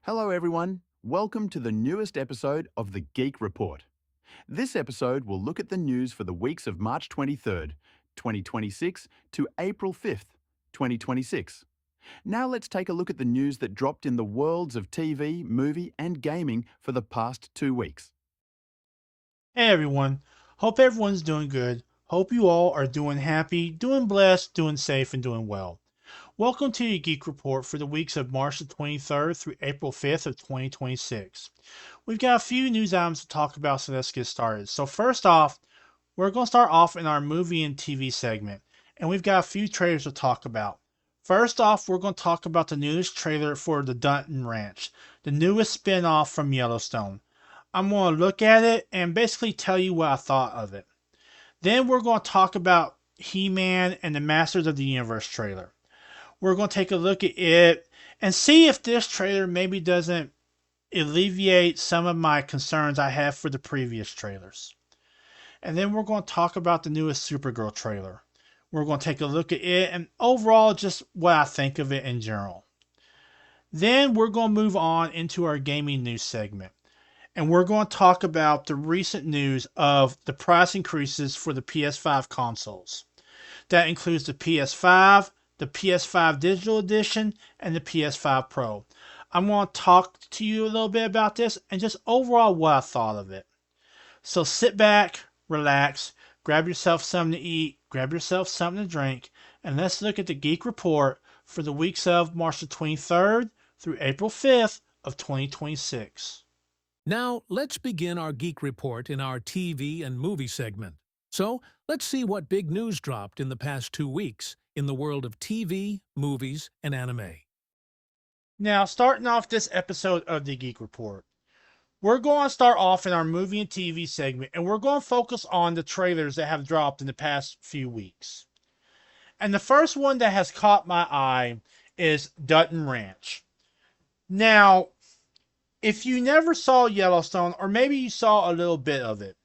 Hello, everyone. Welcome to the newest episode of the Geek Report. This episode will look at the news for the weeks of March 23rd, 2026 to April 5th, 2026. Now let's take a look at the news that dropped in the worlds of TV, movie, and gaming for the past 2 weeks. Hey everyone, hope everyone's doing good. Hope you all are doing happy, doing blessed, doing safe, and doing well. Welcome to your Geek Report for the weeks of March the 23rd through April 5th of 2026. We've got a few news items to talk about, so let's get started. So first off, we're going to start off in our movie and TV segment, and we've got a few trailers to talk about. First off, we're going to talk about the newest trailer for the Dutton Ranch, the newest spin-off from Yellowstone. I'm going to look at it and basically tell you what I thought of it. Then we're going to talk about He-Man and the Masters of the Universe trailer. We're going to take a look at it and see if this trailer maybe doesn't alleviate some of my concerns I have for the previous trailers. And then we're going to talk about the newest Supergirl trailer. We're going to take a look at it and overall just what I think of it in general. Then we're going to move on into our gaming news segment. And we're going to talk about the recent news of the price increases for the PS5 consoles. That includes the PS5, the PS5 Digital Edition, and the PS5 Pro. I'm going to talk to you a little bit about this and just overall what I thought of it. So sit back, relax, grab yourself something to eat, grab yourself something to drink, and let's look at the Geek Report for the weeks of March the 23rd through April 5th of 2026. Now, let's begin our Geek Report in our TV and movie segment. So, let's see what big news dropped in the past 2 weeks in the world of TV, movies, and anime. Now, starting off this episode of the Geek Report, we're going to start off in our movie and TV segment, and we're going to focus on the trailers that have dropped in the past few weeks. And the first one that has caught my eye is Dutton Ranch. Now, if you never saw Yellowstone, or maybe you saw a little bit of it,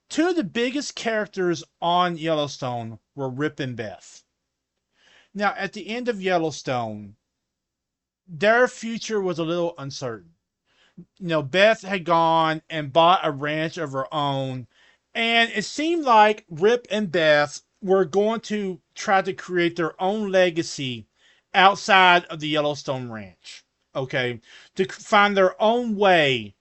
two of the biggest characters on Yellowstone were Rip and Beth. Now, at the end of Yellowstone, their future was a little uncertain. Beth had gone and bought a ranch of her own, and it seemed like Rip and Beth were going to try to create their own legacy outside of the Yellowstone Ranch. Okay, to find their own way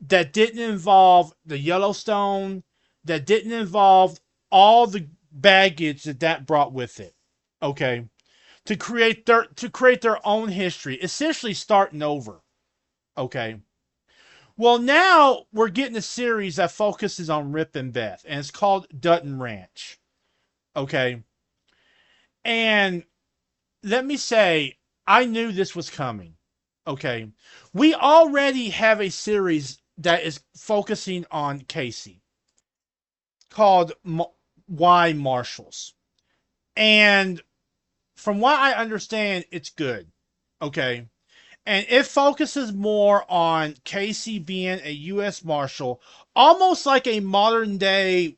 that didn't involve the Yellowstone, that didn't involve all the baggage that brought with it. Okay, to create their own history, essentially starting over. Okay. Well, now we're getting a series that focuses on Rip and Beth, and it's called Dutton Ranch. Okay. And let me say, I knew this was coming. Okay. We already have a series that is focusing on Casey called Y Marshals. And from what I understand, it's good. Okay. And it focuses more on Casey being a U.S. Marshal, almost like a modern day,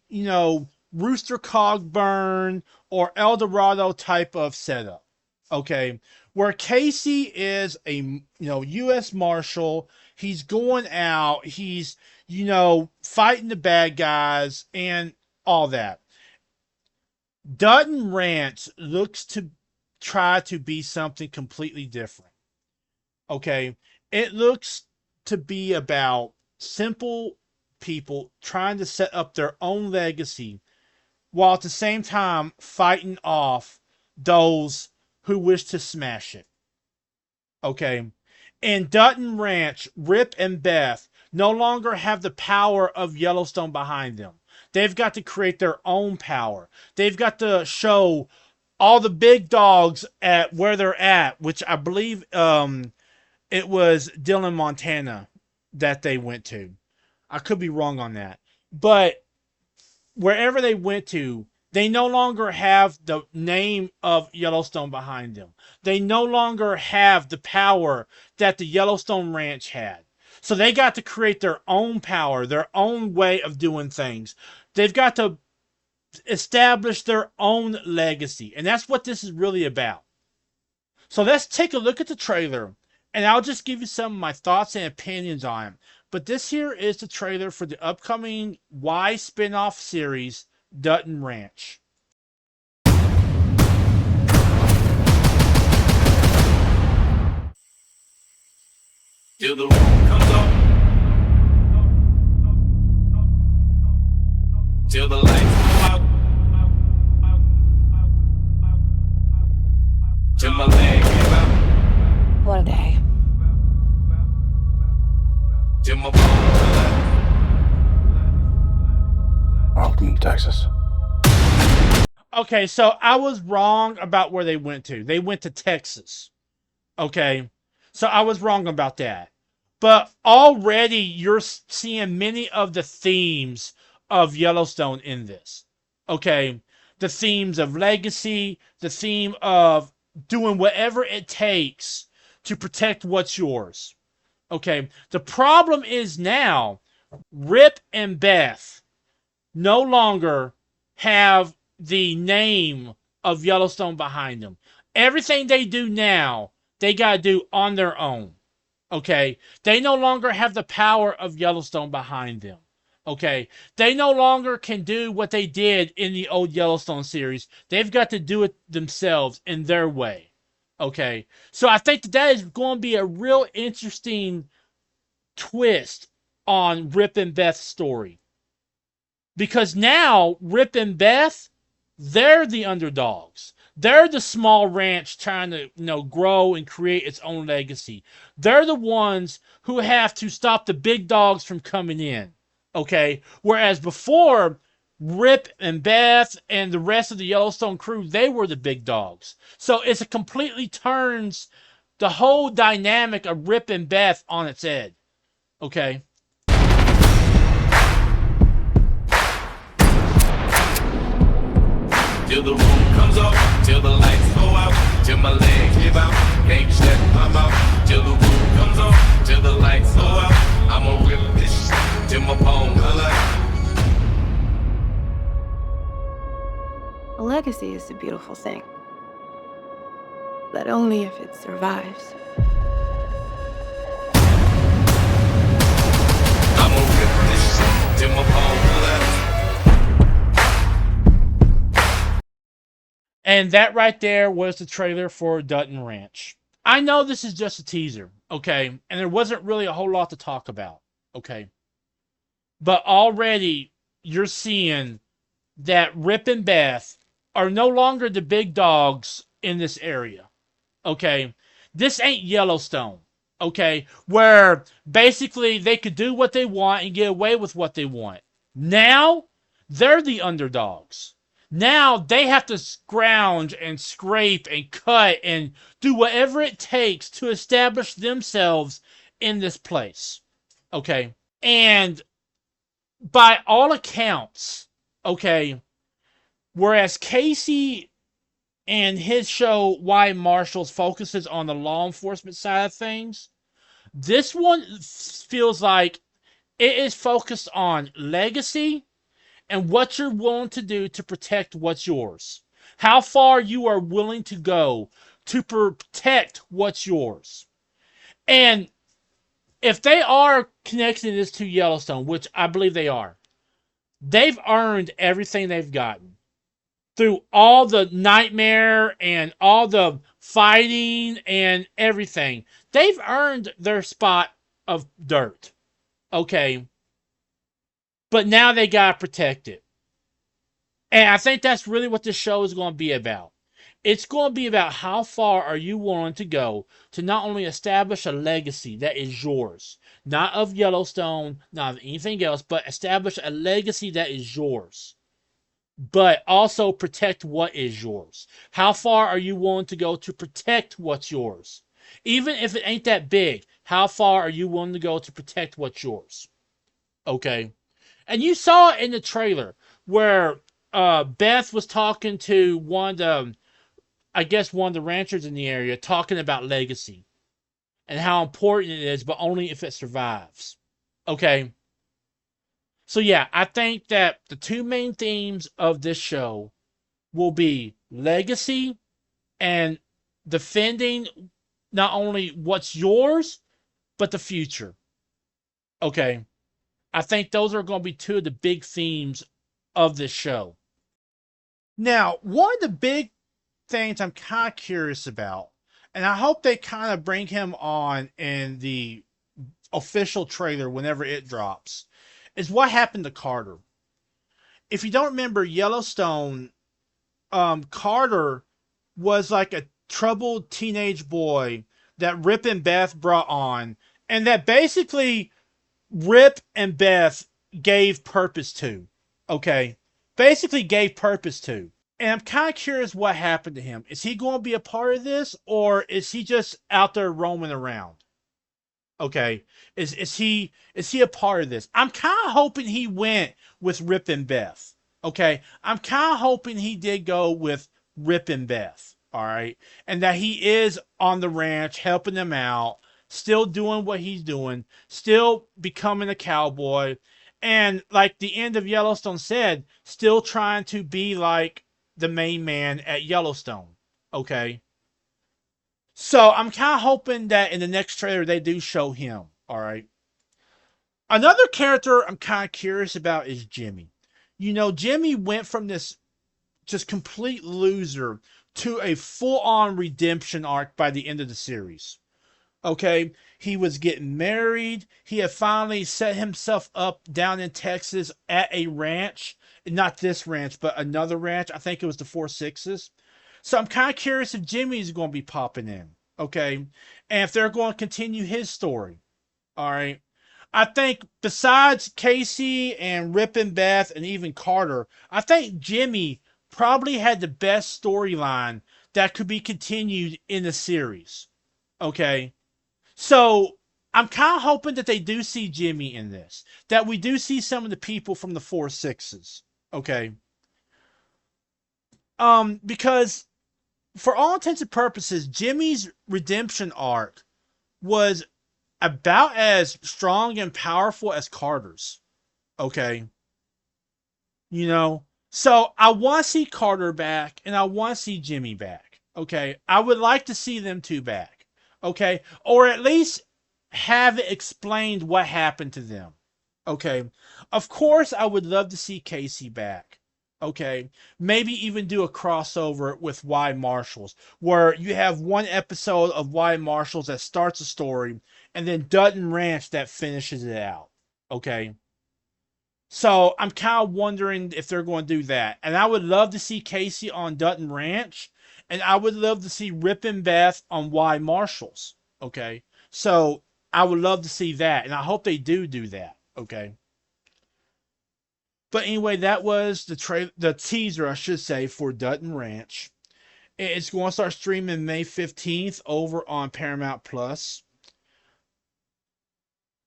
Rooster Cogburn or El Dorado type of setup. Okay. Where Casey is a, U.S. Marshal. He's going out. He's, fighting the bad guys and all that. Dutton Ranch looks to try to be something completely different. Okay, it looks to be about simple people trying to set up their own legacy while at the same time fighting off those who wish to smash it. Okay, in Dutton Ranch, Rip and Beth no longer have the power of Yellowstone behind them. They've got to create their own power. They've got to show all the big dogs at where they're at, which I believe it was Dillon, Montana that they went to. I could be wrong on that. But wherever they went to, they no longer have the name of Yellowstone behind them. They no longer have the power that the Yellowstone Ranch had. So they got to create their own power, their own way of doing things. They've got to establish their own legacy. And that's what this is really about. So let's take a look at the trailer and I'll just give you some of my thoughts and opinions on it. But this here is the trailer for the upcoming Y spin-off series, Dutton Ranch. Till the roof comes up. Till the lights go out. Till my leg give out. What a day. Till my phone fell out. Welcome to Texas. Okay, so I was wrong about where they went to. They went to Texas. Okay, so I was wrong about that. But already you're seeing many of the themes of Yellowstone in this. Okay, the themes of legacy, the theme of doing whatever it takes to protect what's yours. Okay, the problem is now Rip and Beth no longer have the name of Yellowstone behind them. Everything they do now, they got to do on their own. Okay? They no longer have the power of Yellowstone behind them. Okay? They no longer can do what they did in the old Yellowstone series. They've got to do it themselves in their way. Okay? So I think that is going to be a real interesting twist on Rip and Beth's story. Because now, Rip and Beth, they're the underdogs. They're the small ranch trying to, grow and create its own legacy. They're the ones who have to stop the big dogs from coming in. Okay? Whereas before, Rip and Beth and the rest of the Yellowstone crew, they were the big dogs. So it completely turns the whole dynamic of Rip and Beth on its head. Okay? Till the roof comes up, till the lights go out, till my legs give out, can't shut my mouth. Till the roof comes up, till the lights go out, I'ma rip this shit till my bone fell out. A legacy is a beautiful thing, but only if it survives. I'ma rip this shit till my bone fell out. And that right there was the trailer for Dutton Ranch. I know this is just a teaser, okay? And there wasn't really a whole lot to talk about, okay? But already you're seeing that Rip and Beth are no longer the big dogs in this area, okay? This ain't Yellowstone, okay? Where basically they could do what they want and get away with what they want. Now, they're the underdogs. Now they have to scrounge and scrape and cut and do whatever it takes to establish themselves in this place. Okay? And by all accounts, okay, whereas Casey and his show, Why Marshals, focuses on the law enforcement side of things, this one feels like it is focused on legacy and what you're willing to do to protect what's yours. How far you are willing to go to protect what's yours. And if they are connecting this to Yellowstone, which I believe they are, they've earned everything they've gotten. Through all the nightmare and all the fighting and everything. They've earned their spot of dirt. Okay? But now they got to protect it. And I think that's really what this show is going to be about. It's going to be about how far are you willing to go to not only establish a legacy that is yours, not of Yellowstone, not of anything else, but establish a legacy that is yours, but also protect what is yours. How far are you willing to go to protect what's yours? Even if it ain't that big, how far are you willing to go to protect what's yours? Okay? And you saw it in the trailer where Beth was talking to one of the ranchers in the area, talking about legacy and how important it is, but only if it survives. Okay? So yeah, I think that the two main themes of this show will be legacy and defending not only what's yours, but the future. Okay. I think those are going to be two of the big themes of this show. Now, one of the big things I'm kind of curious about, and I hope they kind of bring him on in the official trailer whenever it drops, is what happened to Carter. If you don't remember Yellowstone, Carter was like a troubled teenage boy that Rip and Beth brought on, and that basically Rip and Beth gave purpose to. Okay? Basically gave purpose to. And I'm kind of curious what happened to him. Is he going to be a part of this, or is he just out there roaming around? Okay. Is he a part of this? I'm kind of hoping he went with Rip and Beth. Okay. I'm kind of hoping he did go with Rip and Beth. All right. And that he is on the ranch helping them out, still doing what he's doing, still becoming a cowboy. And like the end of Yellowstone said, still trying to be like the main man at Yellowstone. Okay. So I'm kind of hoping that in the next trailer they do show him. All right. Another character I'm kind of curious about is Jimmy. You know, Jimmy went from this just complete loser to a full-on redemption arc by the end of the series. Okay, he was getting married. He had finally set himself up down in Texas at a ranch. Not this ranch, but another ranch. I think it was the Four Sixes. So I'm kind of curious if Jimmy's going to be popping in. Okay, and if they're going to continue his story. All right. I think besides Casey and Rip and Beth and even Carter, I think Jimmy probably had the best storyline that could be continued in the series. Okay. So I'm kind of hoping that they do see Jimmy in this, that we do see some of the people from the Four Sixes. Okay. Because for all intents and purposes, Jimmy's redemption arc was about as strong and powerful as Carter's. Okay. You know, so I want to see Carter back and I want to see Jimmy back. Okay. I would like to see them two back. Okay. Or at least have it explained what happened to them. Okay. Of course, I would love to see Casey back. Okay. Maybe even do a crossover with Y Marshals, where you have one episode of Y Marshals that starts a story and then Dutton Ranch that finishes it out. Okay. So I'm kind of wondering if they're going to do that. And I would love to see Casey on Dutton Ranch. And I would love to see Rip and Beth on Y Marshals. Okay. So I would love to see that. And I hope they do that. Okay. But anyway, that was the teaser, I should say, for Dutton Ranch. It's going to start streaming May 15th over on Paramount Plus.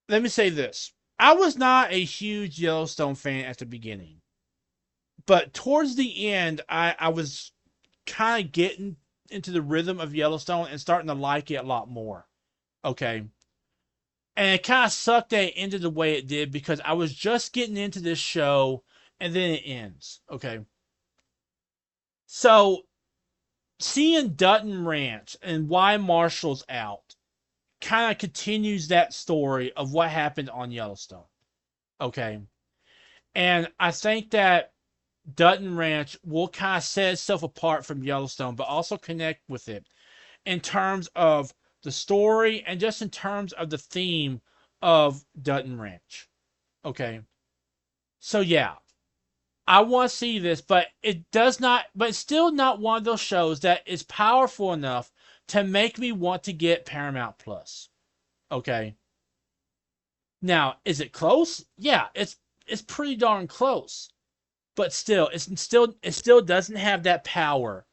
Let me say this. I was not a huge Yellowstone fan at the beginning. But towards the end, I was kind of getting into the rhythm of Yellowstone and starting to like it a lot more. Okay. And it kind of sucked that it ended the way it did because I was just getting into this show and then it ends. Okay. So, seeing Dutton Ranch and Y Marshall's out kind of continues that story of what happened on Yellowstone. Okay. And I think that Dutton Ranch will kind of set itself apart from Yellowstone, but also connect with it in terms of the story and just in terms of the theme of Dutton Ranch. Okay. So yeah, I want to see this, but it's still not one of those shows that is powerful enough to make me want to get Paramount Plus. Okay. Now, is it close? Yeah, it's pretty darn close. But still, it still doesn't have that power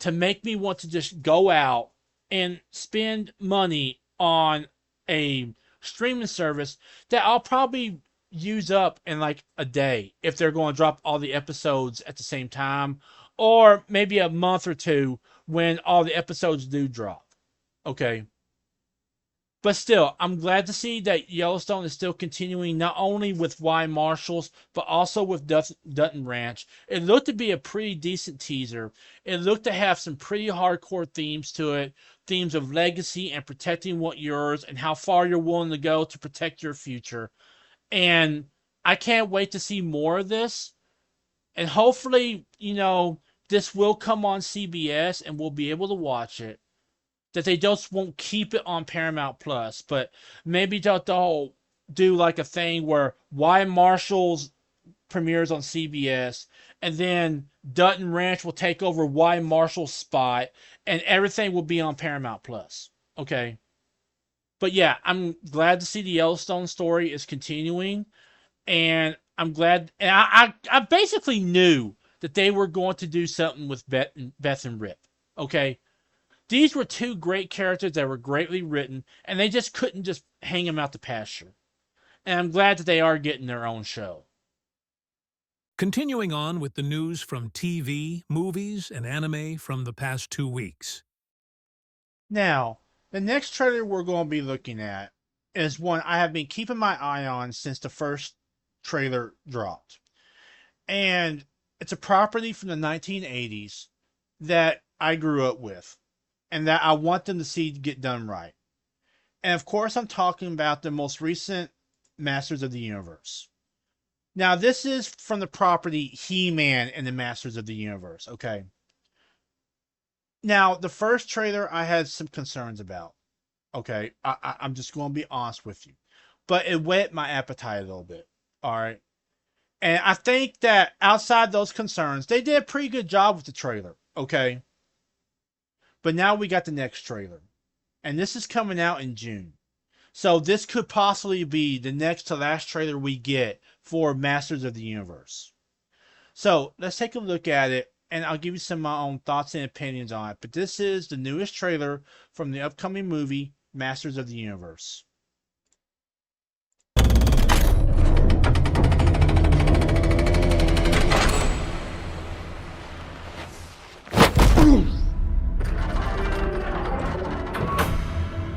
to make me want to just go out and spend money on a streaming service that I'll probably use up in like a day if they're going to drop all the episodes at the same time, or maybe a month or two when all the episodes do drop. Okay. But still, I'm glad to see that Yellowstone is still continuing not only with Y Marshals, but also with Dutton Ranch. It looked to be a pretty decent teaser. It looked to have some pretty hardcore themes to it themes of legacy and protecting what yours and how far you're willing to go to protect your future. And I can't wait to see more of this. And hopefully, this will come on CBS and we'll be able to watch it. That they just won't keep it on Paramount Plus, but maybe they'll do like a thing where Why Marshall's premieres on CBS, and then Dutton Ranch will take over Why Marshall's spot, and everything will be on Paramount Plus. Okay. But yeah, I'm glad to see the Yellowstone story is continuing, and I'm glad. And I basically knew that they were going to do something with Beth and Rip. Okay. These were two great characters that were greatly written, and they just couldn't just hang them out to pasture. And I'm glad that they are getting their own show. Continuing on with the news from TV, movies, and anime from the past 2 weeks. Now, the next trailer we're going to be looking at is one I have been keeping my eye on since the first trailer dropped. And it's a property from the 1980s that I grew up with and that I want them to see get done right. And of course, I'm talking about the most recent Masters of the Universe. Now, this is from the property He-Man and the Masters of the Universe, okay? Now, the first trailer I had some concerns about, okay? I'm just going to be honest with you. But it whet my appetite a little bit, all right? And I think that outside those concerns, they did a pretty good job with the trailer, okay? But now we got the next trailer. And this is coming out in June. So this could possibly be the next to last trailer we get for Masters of the Universe. So let's take a look at it, and I'll give you some of my own thoughts and opinions on it. But this is the newest trailer from the upcoming movie, Masters of the Universe.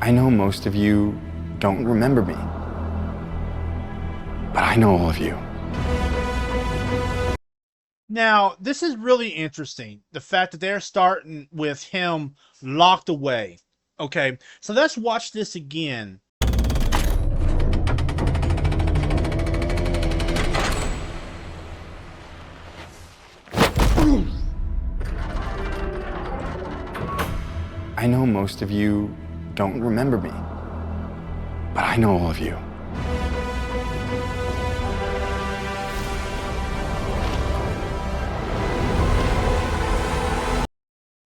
I know most of you don't remember me, but I know all of you. Now, this is really interesting. The fact that they're starting with him locked away. Okay, so let's watch this again. I know most of you don't remember me, but I know all of you.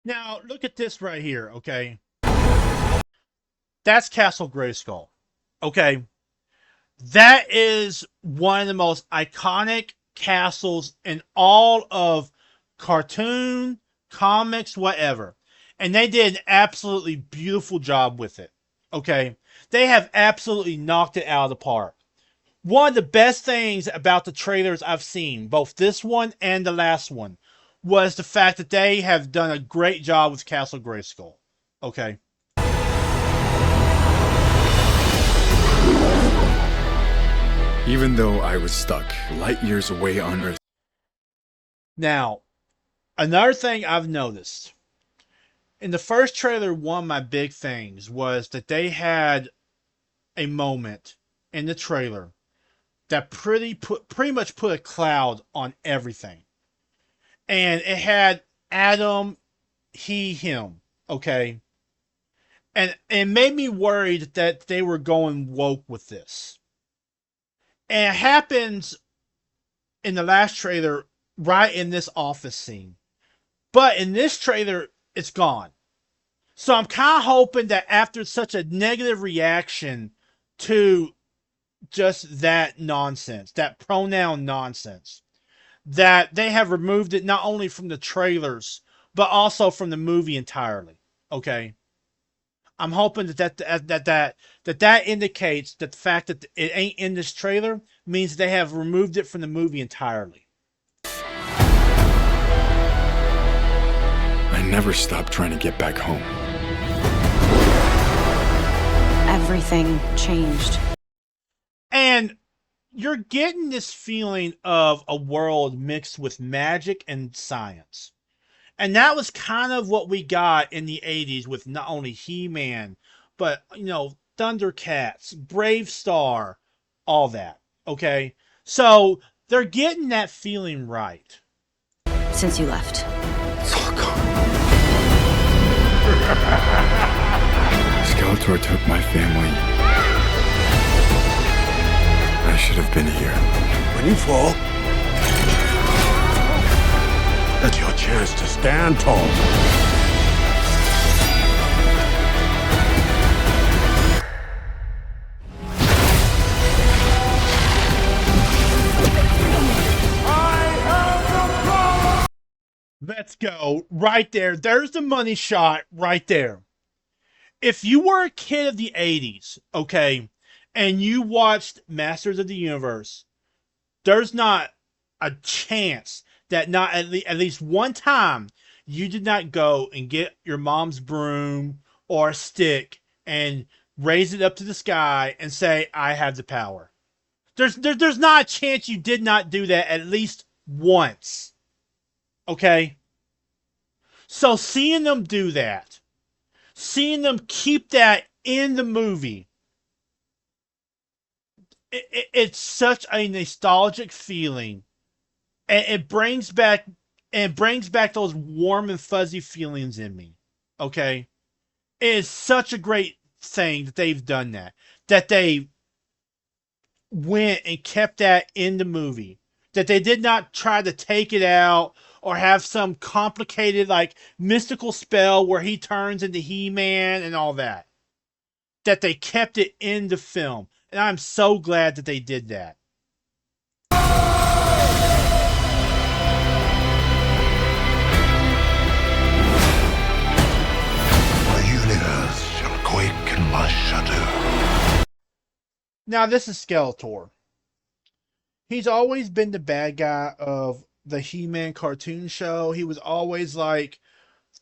Now, look at this right here, okay? That's Castle Grayskull, okay? That is one of the most iconic castles in all of cartoon, comics, whatever. And they did an absolutely beautiful job with it, okay? They have absolutely knocked it out of the park. One of the best things about the trailers I've seen, both this one and the last one, was the fact that they have done a great job with Castle Grayskull. Okay. Even though I was stuck light years away on Earth. Now, another thing I've noticed. In the first trailer, one of my big things was that they had a moment in the trailer that pretty much put a cloud on everything. And it had Adam, he, him, okay? And it made me worried that they were going woke with this. And it happens in the last trailer right in this office scene. But in this trailer, it's gone. So I'm kind of hoping that after such a negative reaction to just that nonsense, that pronoun nonsense, that they have removed it not only from the trailers, but also from the movie entirely. Okay? I'm hoping that indicates that the fact that it ain't in this trailer means they have removed it from the movie entirely. I never stopped trying to get back home. Everything changed. And you're getting this feeling of a world mixed with magic and science. And that was kind of what we got in the 80s with not only He-Man, but, Thundercats, Brave Star, all that. Okay? So they're getting that feeling right. Since you left. It's all gone. Skeletor took my family. I should have been here. When you fall, that's your chance to stand tall. Let's go. Right there. There's the money shot right there. If you were a kid of the 80s, okay, and you watched Masters of the Universe, there's not a chance that not at least one time you did not go and get your mom's broom or a stick and raise it up to the sky and say, I have the power. There's not a chance you did not do that at least once. Okay? So seeing them do that, seeing them keep that in the movie, it's such a nostalgic feeling. And it brings back those warm and fuzzy feelings in me. Okay? It is such a great thing that they've done that. That they went and kept that in the movie. That they did not try to take it out or have some complicated, mystical spell where he turns into He-Man and all that. That they kept it in the film. And I'm so glad that they did that. The universe shall quake in my shadow. Now, this is Skeletor. He's always been the bad guy of the He-Man cartoon show. He was always like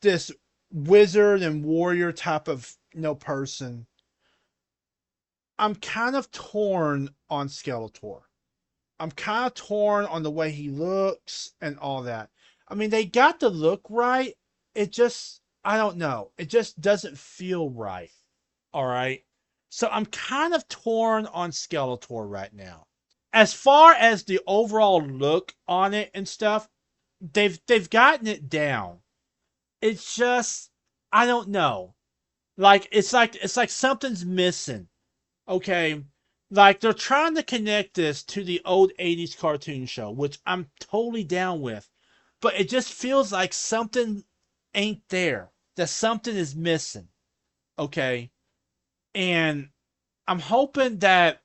this wizard and warrior type of person. I'm kind of torn on Skeletor. I'm kind of torn on the way he looks and all that. I mean, they got the look right. It just, I don't know. It just doesn't feel right. All right. So I'm kind of torn on Skeletor right now. As far as the overall look on it and stuff, they've gotten it down. It's just, I don't know. It's like something's missing. Okay. Like they're trying to connect this to the old 80s cartoon show, which I'm totally down with. But it just feels like something ain't there. That something is missing. Okay. And I'm hoping that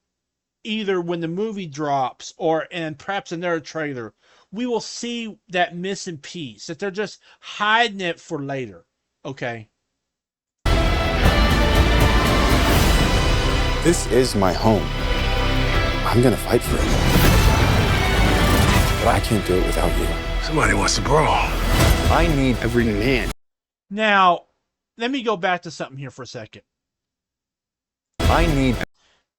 either when the movie drops and perhaps another trailer, we will see that missing piece. That they're just hiding it for later. Okay. This is my home. I'm gonna fight for it. But I can't do it without you. Somebody wants to brawl. I need every man. Now, let me go back to something here for a second. I need...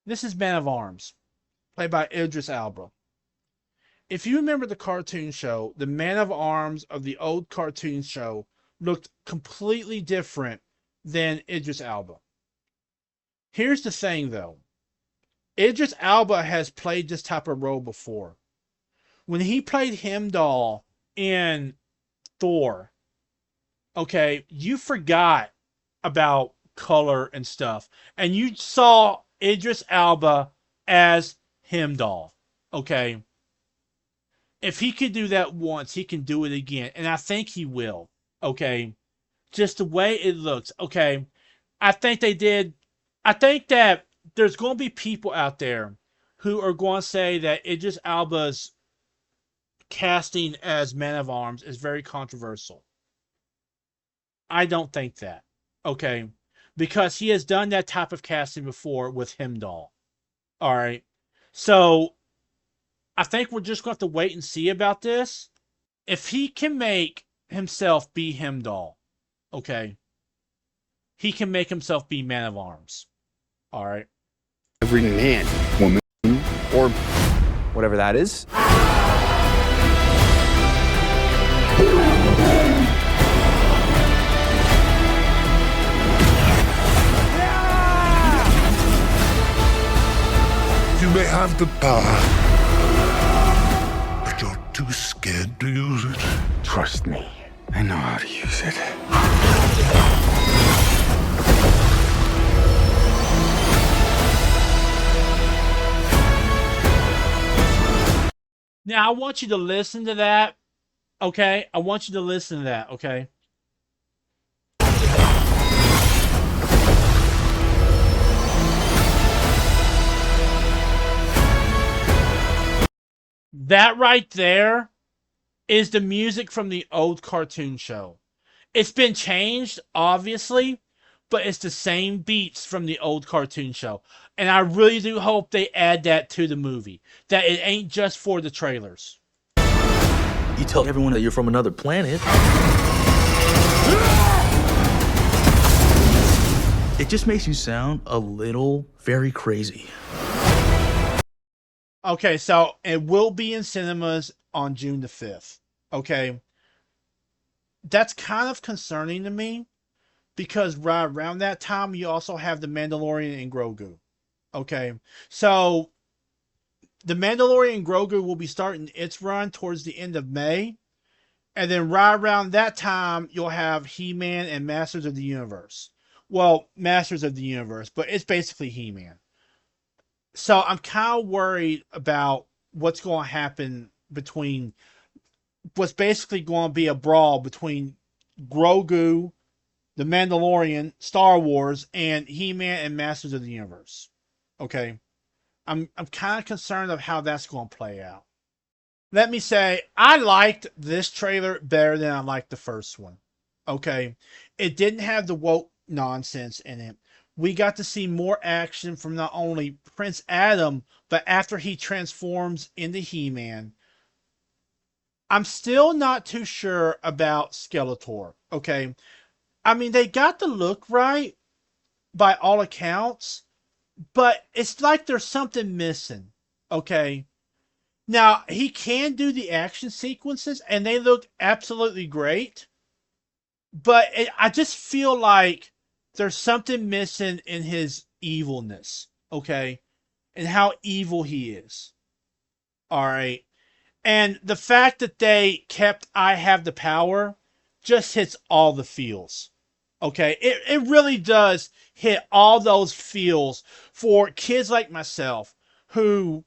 This is Man of Arms, played by Idris Elba. If you remember the cartoon show, the Man of Arms of the old cartoon show looked completely different than Idris Elba. Here's the thing, though. Idris Elba has played this type of role before. When he played Heimdall in Thor, okay, you forgot about color and stuff, and you saw Idris Elba as Heimdall, okay? If he could do that once, he can do it again, and I think he will, okay? Just the way it looks, okay? I think that there's going to be people out there who are going to say that Idris Elba's casting as Man of Arms is very controversial. I don't think that, okay? Because he has done that type of casting before with Heimdall. All right. So I think we're just going to have to wait and see about this. If he can make himself be Heimdall, okay, he can make himself be Man of Arms. All right. Every man, woman, or whatever that is. You may have the power, but you're too scared to use it. Trust me, I know how to use it. Now, I want you to listen to that, okay? I want you to listen to that, okay? That right there is the music from the old cartoon show. It's been changed, obviously, but it's the same beats from the old cartoon show. And I really do hope they add that to the movie, that it ain't just for the trailers. You tell everyone that you're from another planet. It just makes you sound a little very crazy. Okay, so it will be in cinemas on June the 5th. Okay. That's kind of concerning to me because right around that time you also have The Mandalorian and Grogu. Okay. So The Mandalorian and Grogu will be starting its run towards the end of May. And then right around that time, you'll have He-Man and Masters of the Universe. Well, Masters of the Universe, but it's basically He-Man. So I'm kind of worried about what's going to happen between what's basically going to be a brawl between Grogu, The Mandalorian, Star Wars, and He-Man and Masters of the Universe. Okay? I'm kind of concerned of how that's going to play out. Let me say, I liked this trailer better than I liked the first one. Okay? It didn't have the woke nonsense in it. We got to see more action from not only Prince Adam, but after he transforms into He-Man. I'm still not too sure about Skeletor. Okay? I mean, they got the look right by all accounts, but it's like there's something missing. Okay? Now, he can do the action sequences, and they look absolutely great. But I just feel like there's something missing in his evilness, okay? And how evil he is. All right. And the fact that they kept I Have the Power just hits all the feels. Okay? It really does hit all those feels for kids like myself who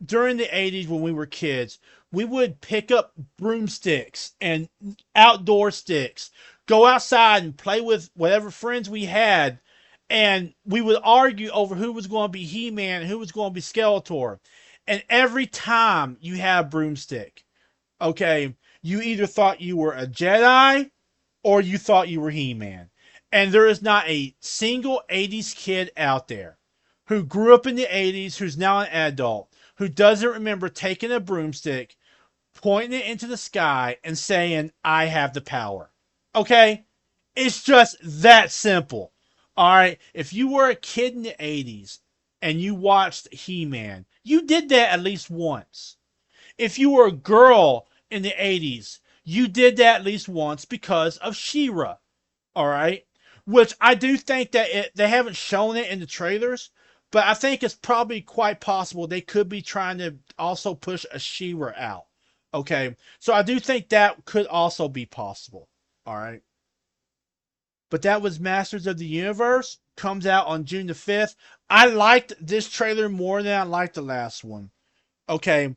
during the 80s when we were kids, we would pick up broomsticks and outdoor sticks, go outside and play with whatever friends we had, and we would argue over who was going to be He-Man and who was going to be Skeletor. And every time you had a broomstick, okay, you either thought you were a Jedi or you thought you were He-Man. And there is not a single 80s kid out there who grew up in the 80s, who's now an adult, who doesn't remember taking a broomstick, pointing it into the sky, and saying, I have the power. Okay? It's just that simple. Alright? If you were a kid in the 80s and you watched He-Man, you did that at least once. If you were a girl in the 80s, you did that at least once because of She-Ra. Alright? Which I do think that they haven't shown it in the trailers, but I think it's probably quite possible they could be trying to also push a She-Ra out. Okay, so I do think that could also be possible. All right. But that was Masters of the Universe. Comes out on June the 5th. I liked this trailer more than I liked the last one. Okay.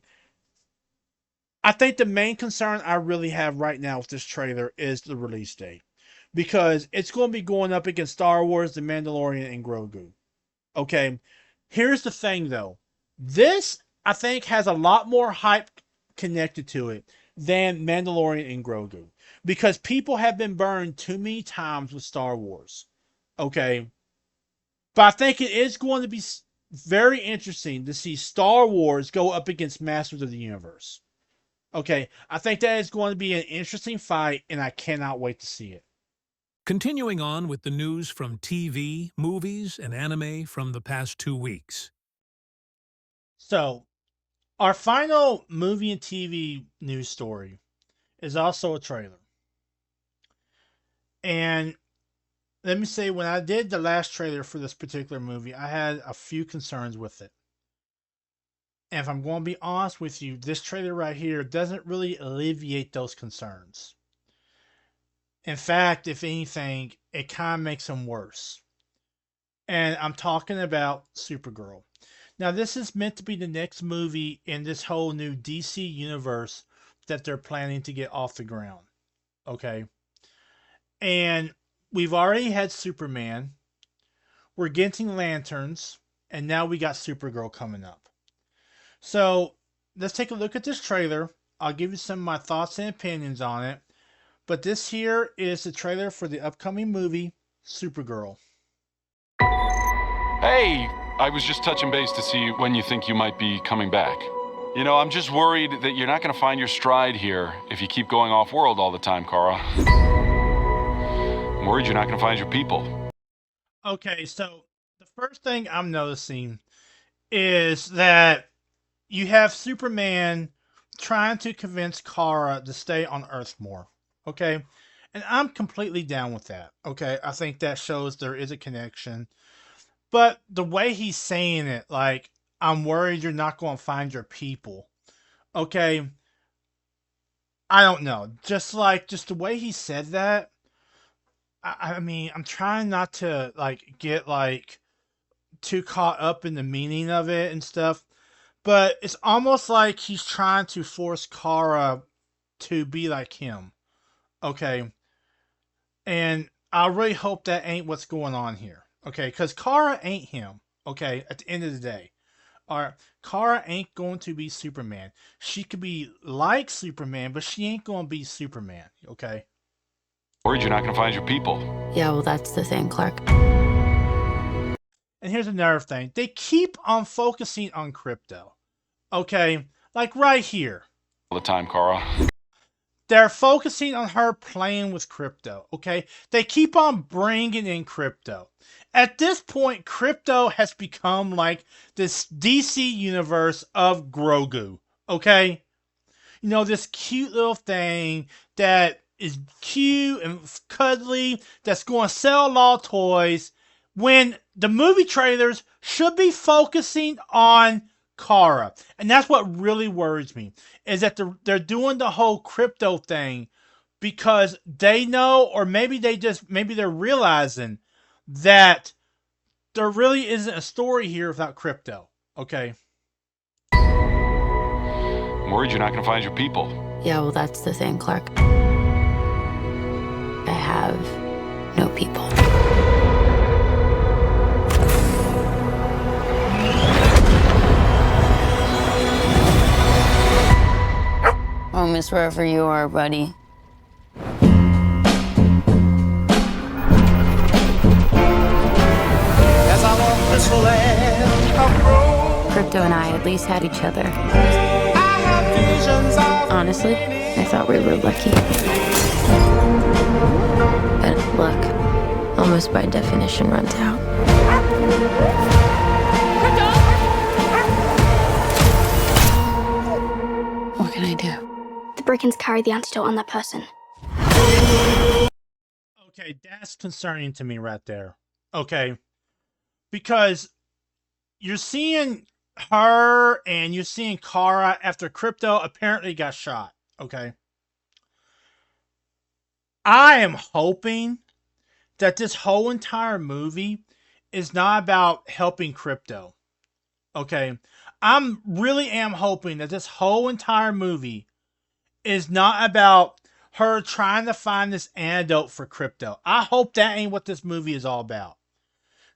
I think the main concern I really have right now with this trailer is the release date. Because it's going to be going up against Star Wars, The Mandalorian, and Grogu. Okay, here's the thing though. This, I think, has a lot more hype connected to it than Mandalorian and Grogu. Because people have been burned too many times with Star Wars. Okay? But I think it is going to be very interesting to see Star Wars go up against Masters of the Universe. Okay? I think that is going to be an interesting fight, and I cannot wait to see it. Continuing on with the news from TV, movies, and anime from the past 2 weeks. So, our final movie and TV news story is also a trailer. And let me say, when I did the last trailer for this particular movie, I had a few concerns with it. And if I'm going to be honest with you, this trailer right here doesn't really alleviate those concerns. In fact, if anything, it kind of makes them worse. And I'm talking about Supergirl. Now, this is meant to be the next movie in this whole new DC universe that they're planning to get off the ground. Okay? And we've already had Superman. We're getting Lanterns. And now we got Supergirl coming up. So, let's take a look at this trailer. I'll give you some of my thoughts and opinions on it. But this here is the trailer for the upcoming movie, Supergirl. Hey, I was just touching base to see when you think you might be coming back. You know, I'm just worried that you're not going to find your stride here if you keep going off-world all the time, Kara. I'm worried you're not going to find your people. Okay, so the first thing I'm noticing is that you have Superman trying to convince Kara to stay on Earth more. Okay? And I'm completely down with that. Okay? I think that shows there is a connection. But the way he's saying it, like, I'm worried you're not going to find your people. Okay? I don't know. Just the way he said that, I mean, I'm trying not to, get, too caught up in the meaning of it and stuff. But it's almost like he's trying to force Kara to be like him. Okay? And I really hope that ain't what's going on here. Okay? Because Kara ain't him. Okay? At the end of the day. Alright? Kara ain't going to be Superman. She could be like Superman, but she ain't going to be Superman. Okay? Worried you're not going to find your people. Yeah, well, that's the thing, Clark. And here's another thing. They keep on focusing on Crypto. Okay? Like right here. All the time, Kara. They're focusing on her playing with Crypto. Okay? They keep on bringing in Crypto. At this point, Crypto has become like this DC universe of Grogu. Okay? You know, this cute little thing that is cute and cuddly, that's going to sell a lot of toys, when the movie trailers should be focusing on Kara. And that's what really worries me, is that they're doing the whole Crypto thing because they know, or maybe they're realizing that there really isn't a story here without Crypto. Okay? I'm worried you're not going to find your people. Yeah, well, that's the thing, Clark. I have no people. Home is wherever you are, buddy. As I walk this land of road, Crypto and I at least had each other. I have visions of Honestly, I thought we were lucky. But luck, almost by definition, runs out. What can I do? The Brickens carry the antidote on that person. Okay, that's concerning to me right there. Okay? Because you're seeing her and you're seeing Kara after Crypto apparently got shot. Okay? I am hoping that this whole entire movie is not about helping Crypto. Okay? I'm really am hoping that this whole entire movie is not about her trying to find this antidote for Crypto. I hope that ain't what this movie is all about.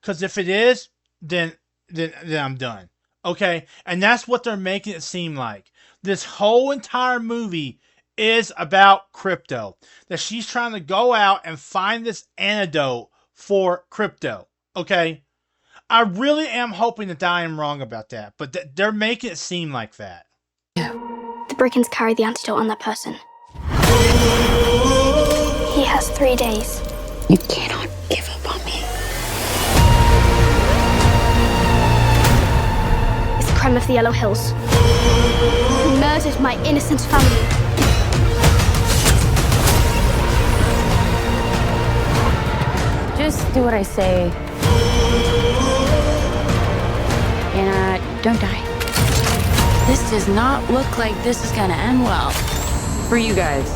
Because if it is, then I'm done. Okay? And that's what they're making it seem like. This whole entire movie is about Crypto. That she's trying to go out and find this antidote for Crypto. Okay? I really am hoping that I am wrong about that. But they're making it seem like that. The Brickens carry the antidote on that person. He has 3 days. You cannot give up on me. It's the crime of the Yellow Hills. He murdered my innocent family. Just do what I say. And don't die. This does not look like this is gonna end well. For you guys.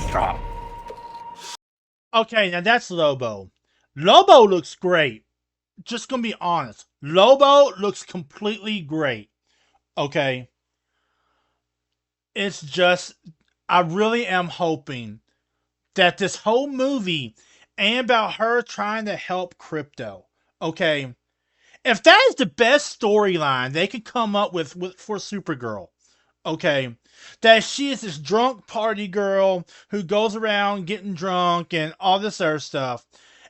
Stop. Okay, now that's Lobo. Lobo looks great. Just gonna be honest. Lobo looks completely great. Okay. It's just, I really am hoping that this whole movie ain't about her trying to help Crypto. Okay. If that is the best storyline they could come up with for Supergirl, okay, that she is this drunk party girl who goes around getting drunk and all this other stuff,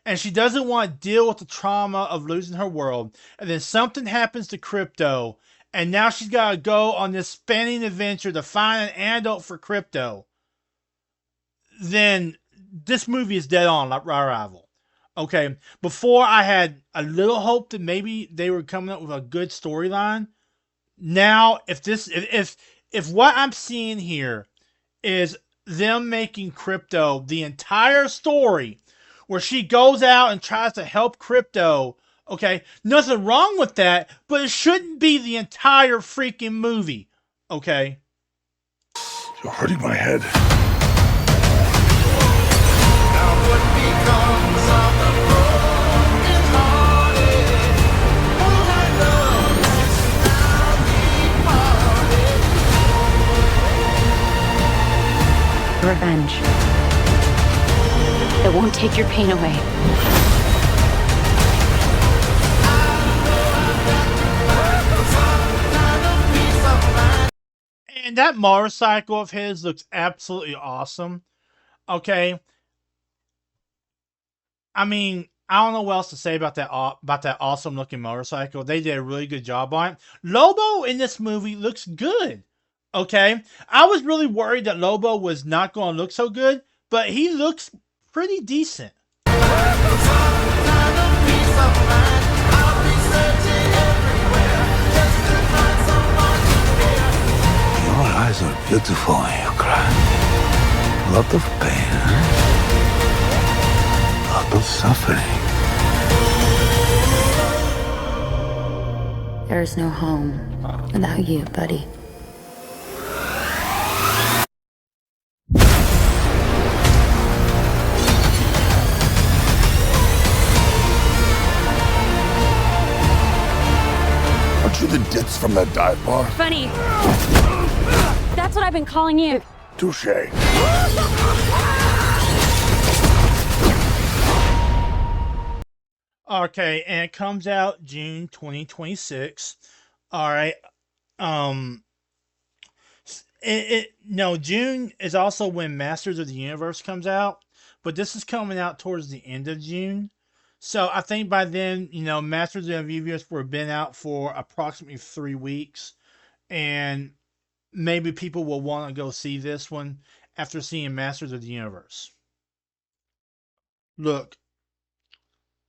and she doesn't want to deal with the trauma of losing her world, and then something happens to Crypto, and now she's got to go on this spanning adventure to find an antidote for Crypto, then this movie is dead on like Arrival. Okay, before I had a little hope that maybe they were coming up with a good storyline. Now, if what I'm seeing here is them making Crypto the entire story, where she goes out and tries to help Crypto, okay, nothing wrong with that, but it shouldn't be the entire freaking movie, okay? You're hurting my head. Revenge. It won't take your pain away. And that motorcycle of his looks absolutely awesome. Okay. I mean, I don't know what else to say about that awesome looking motorcycle. They did a really good job on it. Lobo in this movie looks good. Okay. I was really worried that Lobo was not going to look so good, but he looks pretty decent. Your eyes are beautiful when you cry. A lot of pain, huh? A lot of suffering. There is no home without you, buddy. Aren't you the ditz from that dive bar? Funny. That's what I've been calling you. Touche. Okay, and it comes out June 2026. All right. June is also when Masters of the Universe comes out, but this is coming out towards the end of June. So I think by then, Masters of the Universe will have been out for approximately 3 weeks, and maybe people will want to go see this one after seeing Masters of the Universe. Look,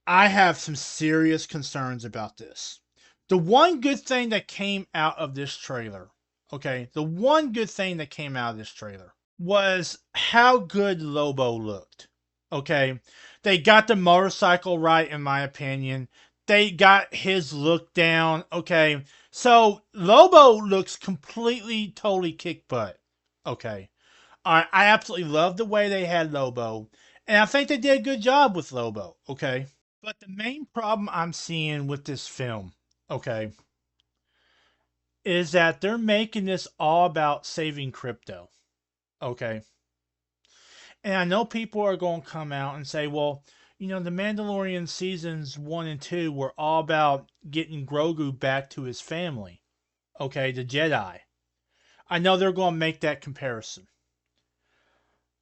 I have some serious concerns about this. The one good thing that came out of this trailer, okay, the one good thing that came out of this trailer was how good Lobo looked. Okay, they got the motorcycle right, in my opinion. They got his look down. Okay, so Lobo looks completely, totally kick butt. Okay, I absolutely love the way they had Lobo, and I think they did a good job with Lobo. Okay, but the main problem I'm seeing with this film, okay, is that they're making this all about saving Crypto. Okay. And I know people are going to come out and say, well, the Mandalorian seasons 1 and 2 were all about getting Grogu back to his family. Okay, the Jedi. I know they're going to make that comparison.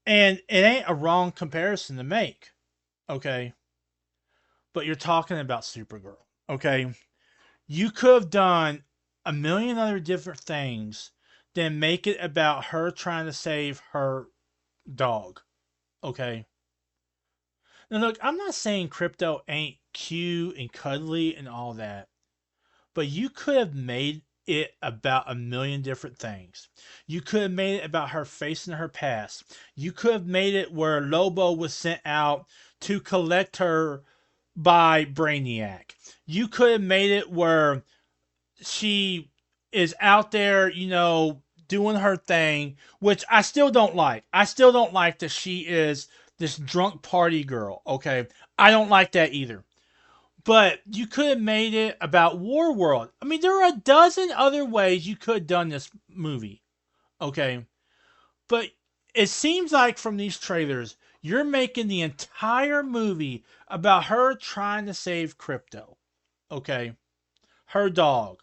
And it ain't a wrong comparison to make. Okay. But you're talking about Supergirl. Okay. You could have done a million other different things than make it about her trying to save her dog. Okay. Now look, I'm not saying Crypto ain't cute and cuddly and all that, but you could have made it about a million different things. You could have made it about her facing her past. You could have made it where Lobo was sent out to collect her by Brainiac. You could have made it where she is out there, doing her thing, which I still don't like. I still don't like that she is this drunk party girl, okay? I don't like that either. But you could have made it about Warworld. I mean, there are a dozen other ways you could have done this movie, okay? But it seems like from these trailers, you're making the entire movie about her trying to save Crypto, okay? Her dog.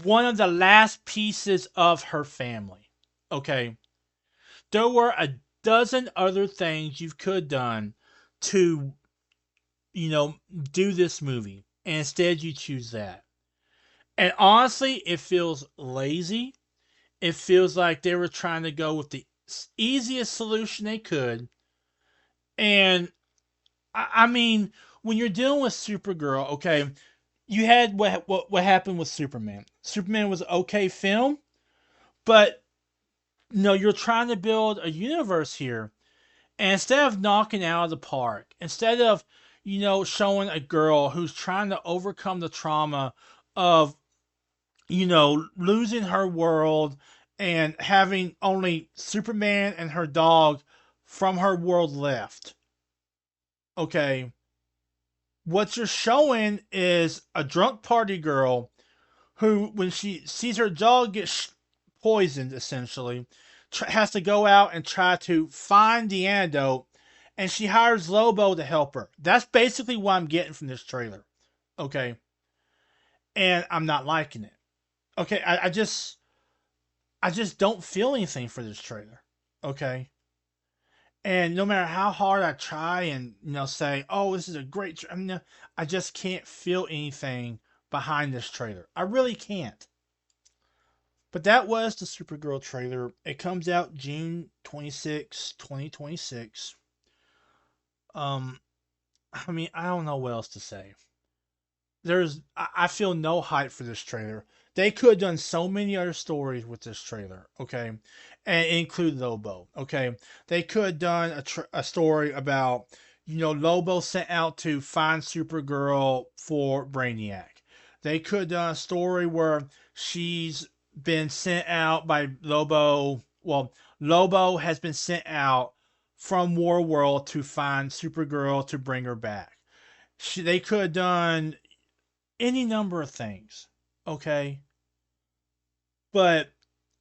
One of the last pieces of her family, okay? There were a dozen other things you could have done to, do this movie. And instead you choose that. And honestly, it feels lazy. It feels like they were trying to go with the easiest solution they could. And I mean, when you're dealing with Supergirl, okay, you had what happened with Superman. Superman was an okay film, but no, you're trying to build a universe here. And instead of knocking out of the park, instead of, showing a girl who's trying to overcome the trauma of, losing her world and having only Superman and her dog from her world left. Okay. What you're showing is a drunk party girl who, when she sees her dog get poisoned, essentially, has to go out and try to find the antidote, and she hires Lobo to help her. That's basically what I'm getting from this trailer. Okay. And I'm not liking it. Okay, I just don't feel anything for this trailer. Okay. And no matter how hard I try and say, "Oh, this is a great," I just can't feel anything behind this trailer. I really can't. But that was the Supergirl trailer. It comes out June 26, 2026. I mean, I don't know what else to say. I feel no hype for this trailer. They could have done so many other stories with this trailer, okay? And include Lobo, okay? They could have done a story about, Lobo sent out to find Supergirl for Brainiac. They could have done a story where she's been sent out by Lobo. Well, Lobo has been sent out from Warworld to find Supergirl to bring her back. They could have done any number of things, okay? But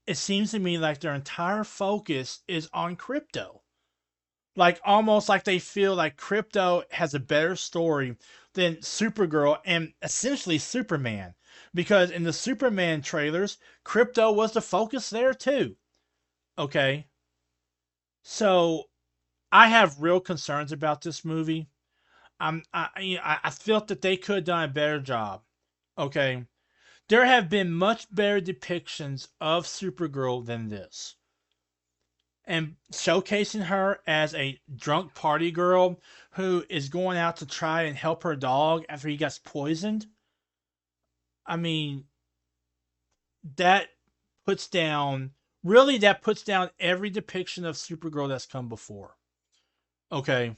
it seems to me like their entire focus is on Crypto. Like, almost like they feel like Crypto has a better story than Supergirl and essentially Superman. Because in the Superman trailers, Crypto was the focus there too. Okay? So, I have real concerns about this movie. I felt that they could have done a better job. Okay? There have been much better depictions of Supergirl than this. And showcasing her as a drunk party girl who is going out to try and help her dog after he gets poisoned. I mean, that puts down every depiction of Supergirl that's come before. Okay?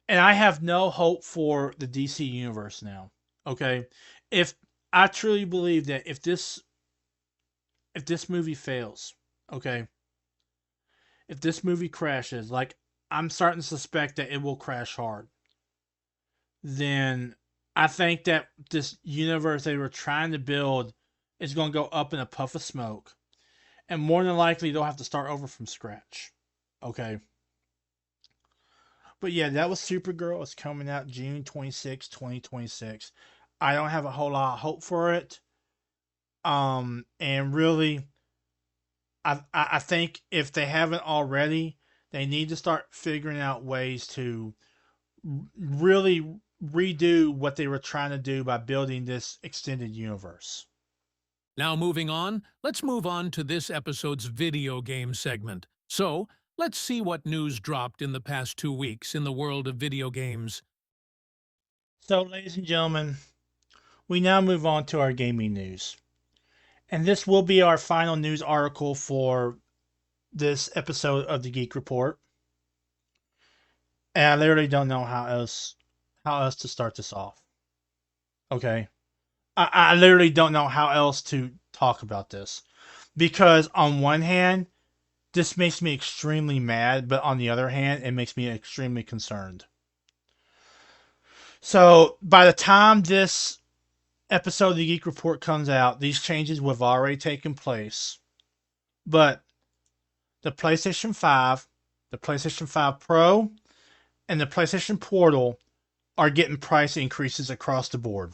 And I have no hope for the DC universe now. Okay? If I truly believe that if this movie fails, okay, if this movie crashes, like I'm starting to suspect that it will crash hard, then I think that this universe they were trying to build is going to go up in a puff of smoke. And more than likely, they'll have to start over from scratch. Okay? But yeah, that was Supergirl. It's coming out June 26, 2026. I don't have a whole lot of hope for it. And really, I think if they haven't already, they need to start figuring out ways to really redo what they were trying to do by building this extended universe. Now moving on, let's move on to this episode's video game segment. So, let's see what news dropped in the past 2 weeks in the world of video games. So, ladies and gentlemen, we now move on to our gaming news. And this will be our final news article for this episode of the Geek Report. And I literally don't know how how else to start this off. Okay. I literally don't know how else to talk about this. Because on one hand, this makes me extremely mad, but on the other hand, it makes me extremely concerned. So by the time this episode of the Geek Report comes out, these changes will have already taken place. But the PlayStation 5, the PlayStation 5 Pro, and the PlayStation Portal are getting price increases across the board.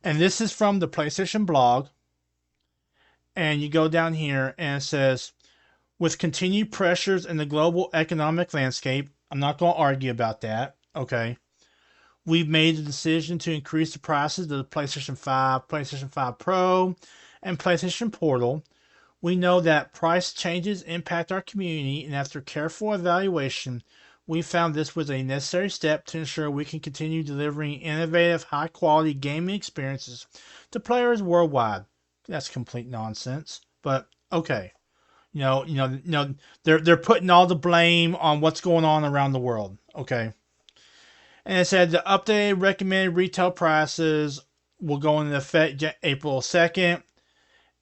And this is from the PlayStation blog. And you go down here and it says, with continued pressures in the global economic landscape, I'm not going to argue about that, okay? We've made the decision to increase the prices of the PlayStation 5, PlayStation 5 Pro, and PlayStation Portal. We know that price changes impact our community, and after careful evaluation, we found this was a necessary step to ensure we can continue delivering innovative, high-quality gaming experiences to players worldwide. That's complete nonsense, but okay. They're putting all the blame on what's going on around the world. Okay. And it said the updated recommended retail prices will go into effect April 2nd.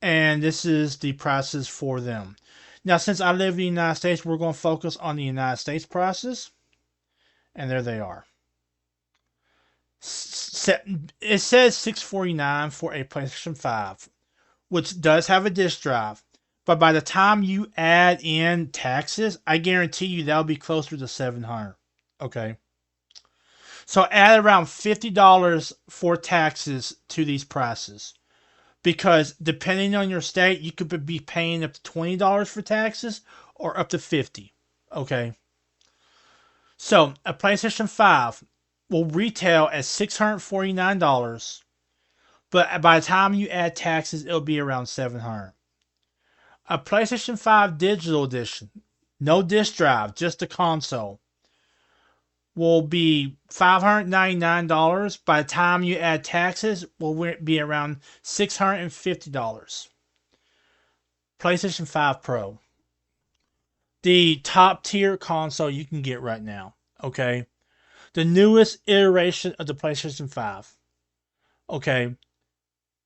And this is the prices for them. Now, since I live in the United States, we're going to focus on the United States prices. And there they are. It says $649 for a PlayStation 5, which does have a disc drive. But by the time you add in taxes, I guarantee you that'll be closer to $700. Okay. So add around $50 for taxes to these prices. Because depending on your state, you could be paying up to $20 for taxes or up to $50. Okay. So a PlayStation 5 will retail at $649. But by the time you add taxes, it'll be around $700. A PlayStation 5 Digital Edition, no disc drive, just the console, will be $599. By the time you add taxes, will be around $650. PlayStation 5 Pro, the top tier console you can get right now. Okay, the newest iteration of the PlayStation 5. Okay,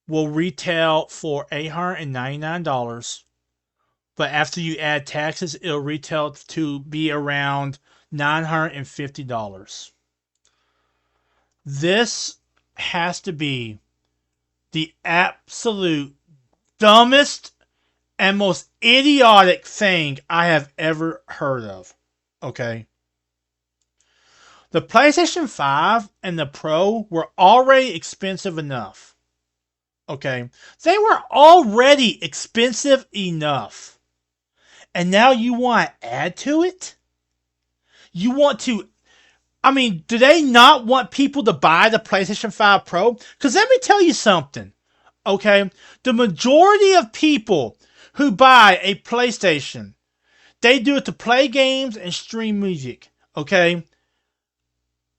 will retail for $899. But after you add taxes, it'll retail to be around $950. This has to be the absolute dumbest and most idiotic thing I have ever heard of. Okay? The PlayStation 5 and the Pro were already expensive enough. Okay? They were already expensive enough. And now you want to add to it? You want to... do they not want people to buy the PlayStation 5 Pro? Because let me tell you something. Okay? The majority of people who buy a PlayStation, they do it to play games and stream music. Okay?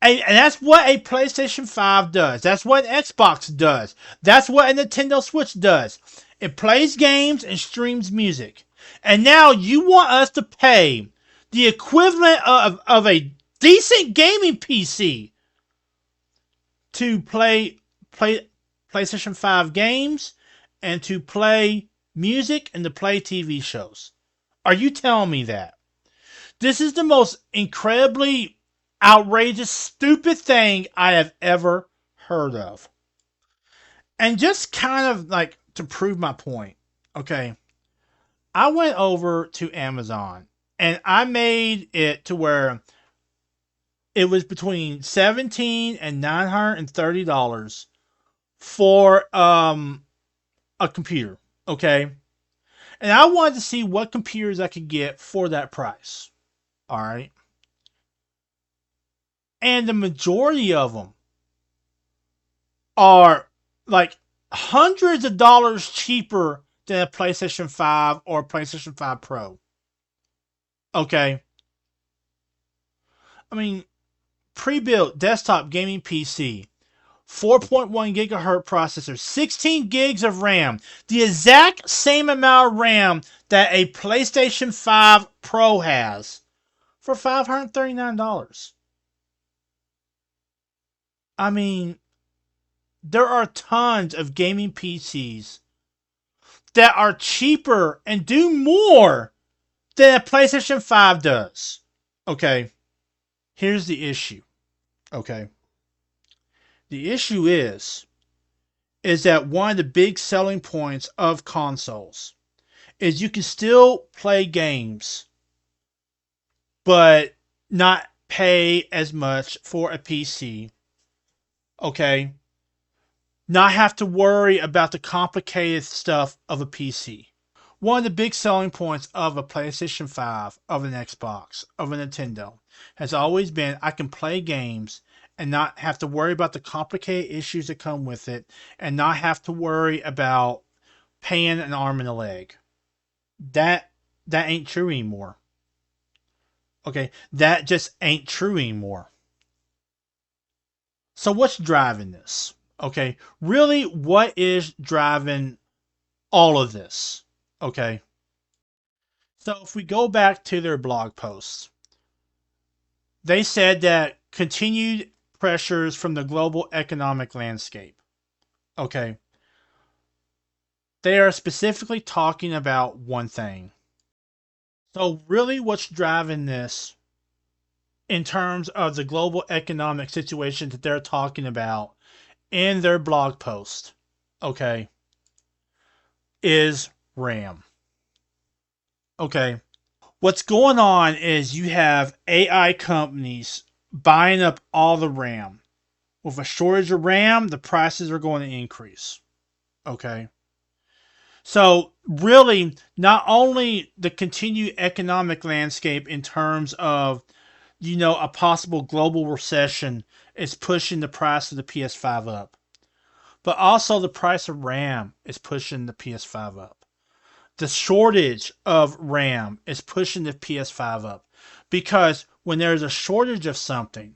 And that's what a PlayStation 5 does. That's what an Xbox does. That's what a Nintendo Switch does. It plays games and streams music. And now you want us to pay the equivalent of a decent gaming PC to play PlayStation 5 games and to play music and to play TV shows. Are you telling me that? This is the most incredibly outrageous, stupid thing I have ever heard of. And just kind of like to prove my point, okay, I went over to Amazon and I made it to where it was between $17 and $930 for a computer, okay? And I wanted to see what computers I could get for that price, all right? And the majority of them are like hundreds of dollars cheaper than a PlayStation 5 or a PlayStation 5 Pro. Okay. Pre-built desktop gaming PC, 4.1 gigahertz processor, 16 gigs of RAM, the exact same amount of RAM that a PlayStation 5 Pro has, for $539. I mean, there are tons of gaming PCs that are cheaper and do more than a PlayStation 5 does. Okay, here's the issue. Okay, the issue is that one of the big selling points of consoles is you can still play games, but not pay as much for a PC. Okay, not have to worry about the complicated stuff of a PC. One of the big selling points of a PlayStation 5, of an Xbox, of a Nintendo has always been I can play games and not have to worry about the complicated issues that come with it and not have to worry about paying an arm and a leg. That ain't true anymore. Okay, that just ain't true anymore. So what's driving this? Okay, really, what is driving all of this? Okay, so if we go back to their blog posts, they said that continued pressures from the global economic landscape. Okay, they are specifically talking about one thing. So really, what's driving this in terms of the global economic situation that they're talking about in their blog post, okay, is RAM. Okay. What's going on is you have AI companies buying up all the RAM. With a shortage of RAM, the prices are going to increase. Okay. So really, not only the continued economic landscape in terms of, a possible global recession is pushing the price of the PS5 up, but also the price of RAM is pushing the PS5 up. The shortage of RAM is pushing the PS5 up because when there's a shortage of something,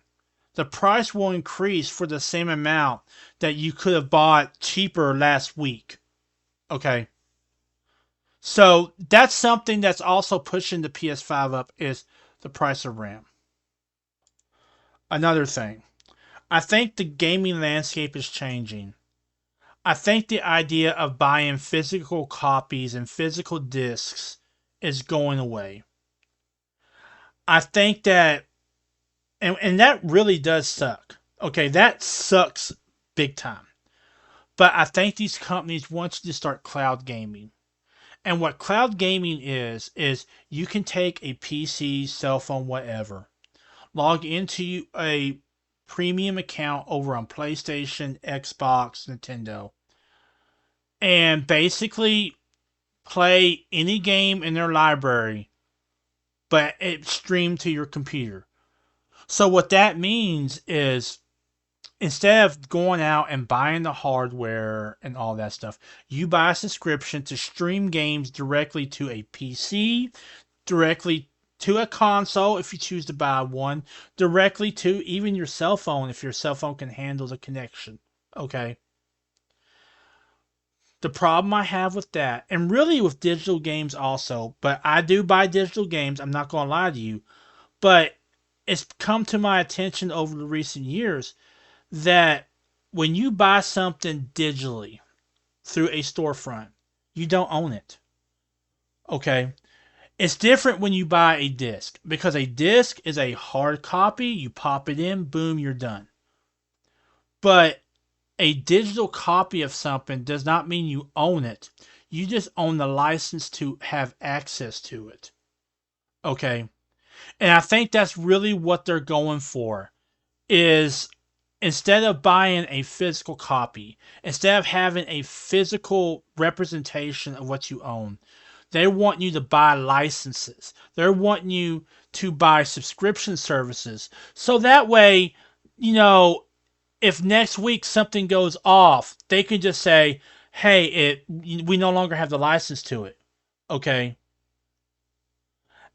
the price will increase for the same amount that you could have bought cheaper last week. Okay. So that's something that's also pushing the PS5 up is the price of RAM. Another thing, I think the gaming landscape is changing. I think the idea of buying physical copies and physical discs is going away. I think that, and that really does suck. Okay, that sucks big time. But I think these companies want you to start cloud gaming. And what cloud gaming is you can take a PC, cell phone, whatever, log into a premium account over on PlayStation, Xbox, Nintendo, and basically play any game in their library, but it's streamed to your computer. So what that means is instead of going out and buying the hardware and all that stuff, you buy a subscription to stream games directly to a PC, directly to a console if you choose to buy one, directly to even your cell phone if your cell phone can handle the connection. Okay. The problem I have with that, and really with digital games also, but I do buy digital games, I'm not going to lie to you, but it's come to my attention over the recent years that when you buy something digitally through a storefront, you don't own it. Okay? It's different when you buy a disc because a disc is a hard copy. You pop it in, boom, you're done. But a digital copy of something does not mean you own it. You just own the license to have access to it. Okay? And I think that's really what they're going for is instead of buying a physical copy, instead of having a physical representation of what you own, they want you to buy licenses. They're wanting you to buy subscription services. So that way, if next week something goes off, they can just say, hey, we no longer have the license to it. Okay?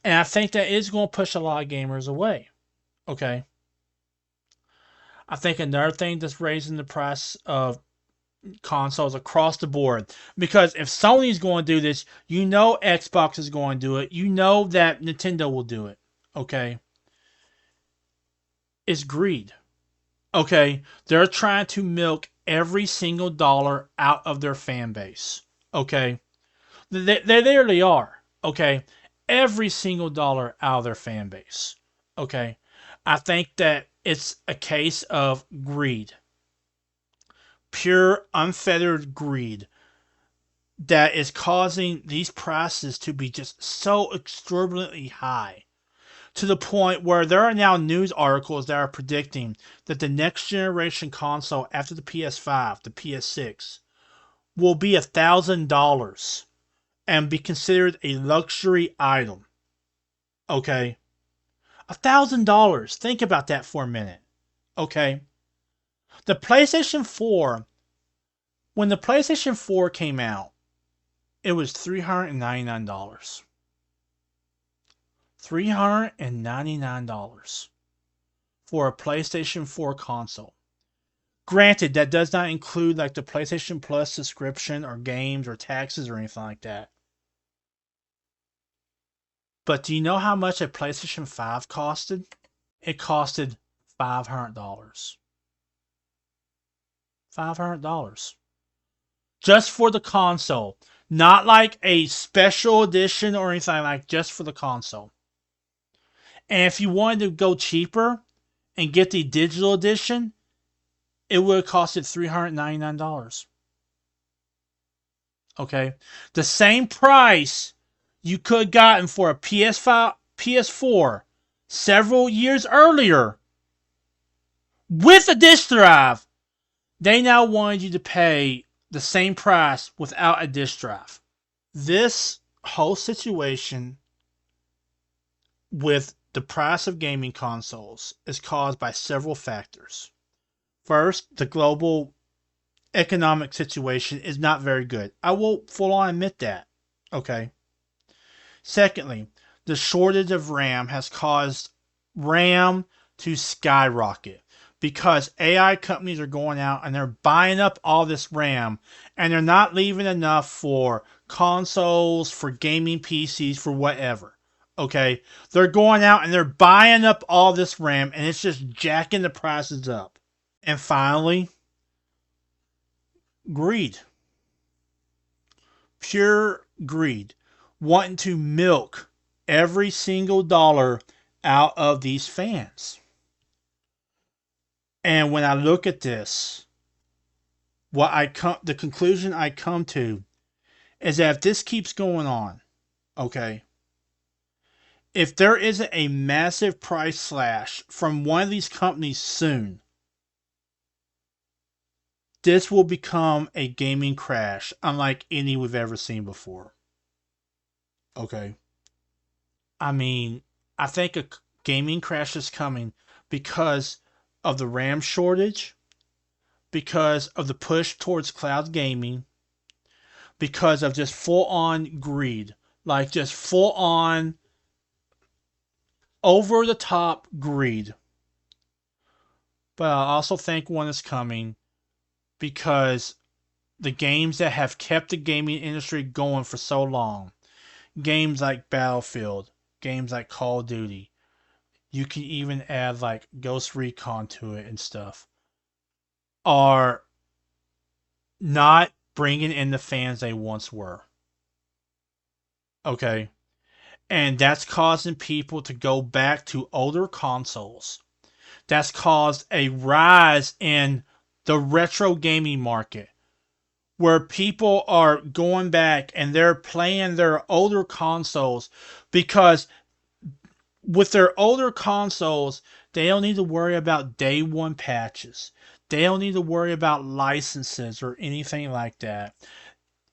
And I think that is going to push a lot of gamers away. Okay? I think another thing that's raising the price of consoles across the board, because if Sony's going to do this, Xbox is going to do it, that Nintendo will do it, okay, is greed. Okay, they're trying to milk every single dollar out of their fan base. Okay, they literally are. Okay, every single dollar out of their fan base. Okay, I think that it's a case of greed, pure unfettered greed, that is causing these prices to be just so exorbitantly high, to the point where there are now news articles that are predicting that the next generation console after the PS5, the PS6, will be $1,000 and be considered a luxury item. Okay? $1,000. Think about that for a minute. Okay? The PlayStation 4, when the PlayStation 4 came out, it was $399. $399 for a PlayStation 4 console. Granted, that does not include like the PlayStation Plus subscription or games or taxes or anything like that. But do you know how much a PlayStation 5 costed? It costed $500. $500. Just for the console. Not like a special edition or anything like, just for the console. And if you wanted to go cheaper and get the digital edition, it would have costed $399. Okay? The same price you could have gotten for a PS5, PS4 several years earlier with a disc drive. They now wanted you to pay the same price without a disc drive. This whole situation with the price of gaming consoles is caused by several factors. First, the global economic situation is not very good. I will full on admit that. Okay. Secondly, the shortage of RAM has caused RAM to skyrocket because AI companies are going out and they're buying up all this RAM, and they're not leaving enough for consoles, for gaming PCs, for whatever. Okay? They're going out and they're buying up all this RAM, and it's just jacking the prices up. And finally, greed. Pure greed. Wanting to milk every single dollar out of these fans. And when I look at this, the conclusion I come to is that if this keeps going on, okay, if there isn't a massive price slash from one of these companies soon, this will become a gaming crash unlike any we've ever seen before. Okay. I mean, I think a gaming crash is coming because of the RAM shortage, because of the push towards cloud gaming, because of just full-on greed. Like just full-on over-the-top greed. But I also think one is coming because the games that have kept the gaming industry going for so long, games like Battlefield, games like Call of Duty, you can even add like Ghost Recon to it and stuff, are not bringing in the fans they once were. Okay? And that's causing people to go back to older consoles. That's caused a rise in the retro gaming market, where people are going back and they're playing their older consoles because with their older consoles, they don't need to worry about day one patches. They don't need to worry about licenses or anything like that.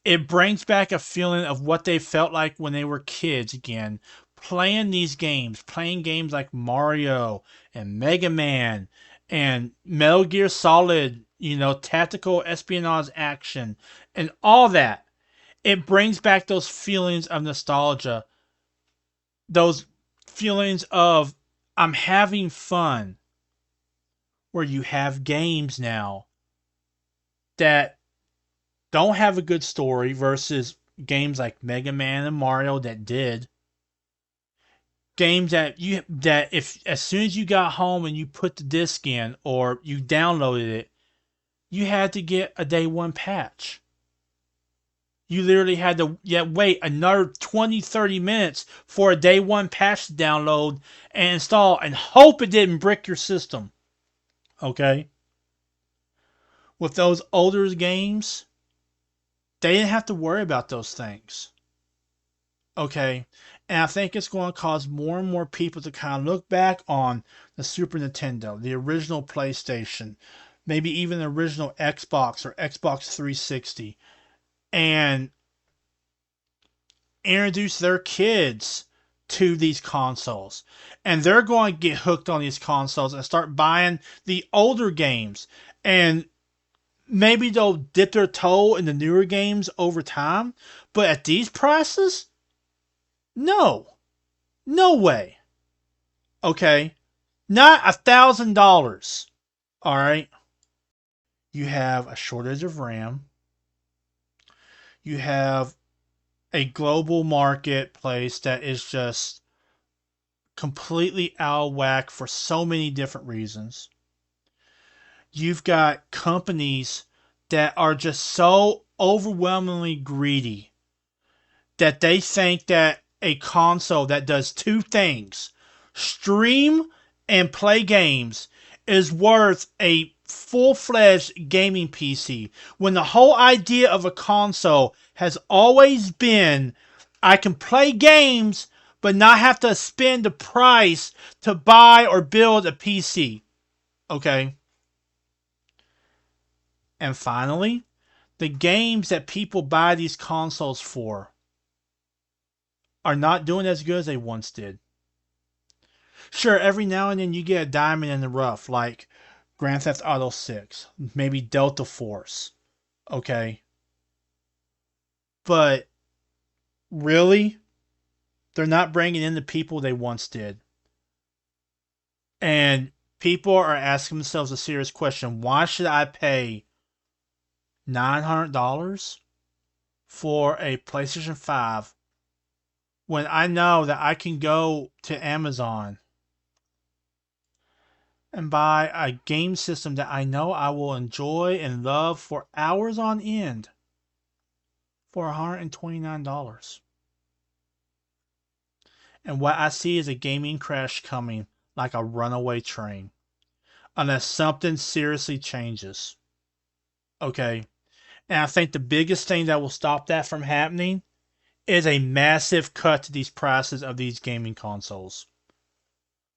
It brings back a feeling of what they felt like when they were kids again, playing these games, playing games like Mario and Mega Man and Metal Gear Solid, tactical espionage action and all that. It brings back those feelings of nostalgia, those feelings of I'm having fun, where you have games now that don't have a good story versus games like Mega Man and Mario that did. games that if as soon as you got home and you put the disc in or you downloaded it, you had to get a day one patch. You literally had to wait another 20, 30 minutes for a day one patch to download and install and hope it didn't brick your system. Okay? With those older games, they didn't have to worry about those things. Okay? And I think it's going to cause more and more people to kind of look back on the Super Nintendo, the original PlayStation, maybe even the original Xbox or Xbox 360, and introduce their kids to these consoles. And they're going to get hooked on these consoles and start buying the older games. And maybe they'll dip their toe in the newer games over time. But at these prices, no. No way. Okay? Not $1,000. Alright? You have a shortage of RAM. You have a global marketplace that is just completely out of whack for so many different reasons. You've got companies that are just so overwhelmingly greedy that they think that a console that does two things, stream and play games, is worth a full-fledged gaming PC, when the whole idea of a console has always been, I can play games but not have to spend the price to buy or build a PC. Okay? And finally, the games that people buy these consoles for are not doing as good as they once did. Sure, every now and then you get a diamond in the rough, like Grand Theft Auto 6, maybe Delta Force. Okay? But really, they're not bringing in the people they once did. And people are asking themselves a serious question. Why should I pay $900 for a PlayStation 5 when I know that I can go to Amazon and buy a game system that I know I will enjoy and love for hours on end for $129? And what I see is a gaming crash coming like a runaway train, unless something seriously changes. Okay? And I think the biggest thing that will stop that from happening is a massive cut to these prices of these gaming consoles.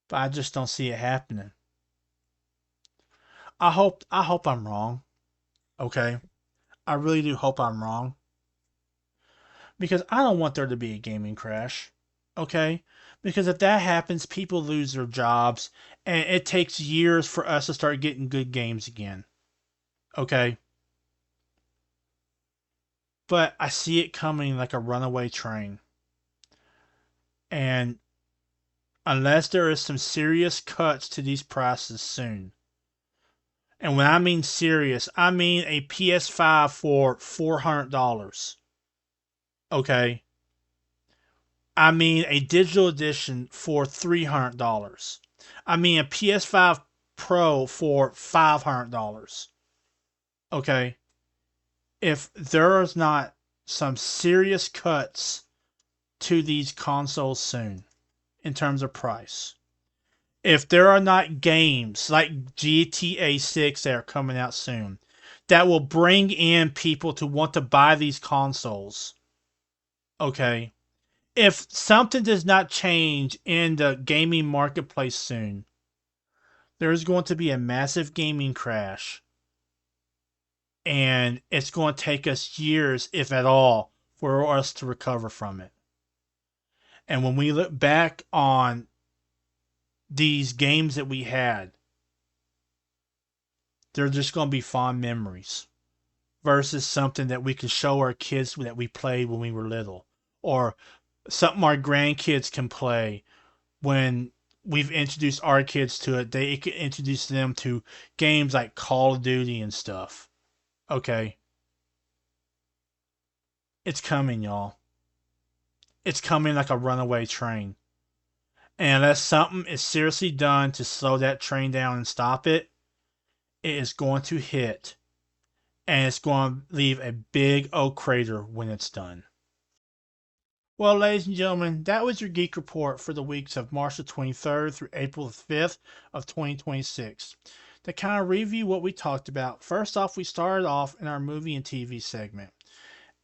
But I just don't see it happening. I hope I'm wrong. Okay? I really do hope I'm wrong. Because I don't want there to be a gaming crash. Okay? Because if that happens, people lose their jobs, and it takes years for us to start getting good games again. Okay? But I see it coming like a runaway train. And unless there is some serious cuts to these prices soon, and when I mean serious, I mean a PS5 for $400. Okay? I mean a digital edition for $300. I mean a PS5 Pro for $500. Okay? If there is not some serious cuts to these consoles soon in terms of price, if there are not games like GTA 6 that are coming out soon that will bring in people to want to buy these consoles, okay, if something does not change in the gaming marketplace soon, there's going to be a massive gaming crash. And it's going to take us years, if at all, for us to recover from it. And when we look back on these games that we had, they're just going to be fond memories versus something that we can show our kids that we played when we were little, or something our grandkids can play when we've introduced our kids to it. They can introduce them to games like Call of Duty and stuff. Okay. It's coming, y'all. It's coming like a runaway train. And unless something is seriously done to slow that train down and stop it, it is going to hit. And it's going to leave a big old crater when it's done. Well, ladies and gentlemen, that was your Geek Report for the weeks of March the 23rd through April the 5th of 2026. To kind of review what we talked about, first off, we started off in our movie and TV segment.